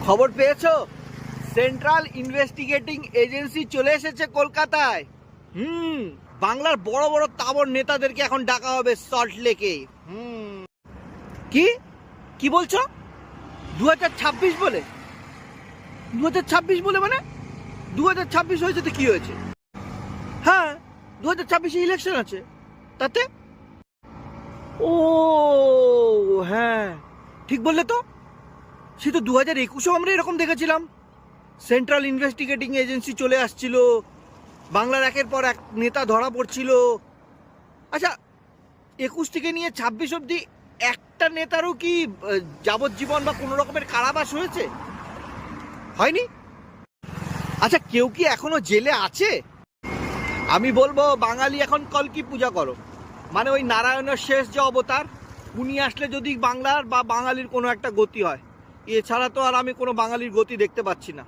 খবর পেয়েছো? Central investigating agency চলে এসেছে কলকাতায়। বাংলার বড় বড় তাবড় নেতাদেরকে এখন ডাকা হবে সল্ট লেকে। কি কি বলছো? 2026 বলে? 2026 বলে মানে 2026 হয়েছে তো কি হয়েছে? হ্যাঁ, 2026 ইলেকশন আছে, তাতে? ও হ্যাঁ, ঠিক বললে তো। সে তো 2021-এও আমরা এরকম দেখেছিলাম, সেন্ট্রাল ইনভেস্টিগেটিং এজেন্সি চলে আসছিল, বাংলার একের পর এক নেতা ধরা পড়ছিল। আচ্ছা, 21 থেকে নিয়ে 26 অবধি একটা নেতারও কি যাবজ্জীবন বা কোনো রকমের কারাবাস হয়েছে? হয়নি? আচ্ছা, কেউ কি এখনো জেলে আছে? আমি বলবো বাঙালি এখন কলকি পূজা করো, মানে ওই নারায়ণের শেষ যে অবতার, উনি আসলে যদি বাংলার বা বাঙালির কোনো একটা গতি হয়। এছাড়া তো আর আমি কোনো বাঙালির গতি দেখতে পাচ্ছি না।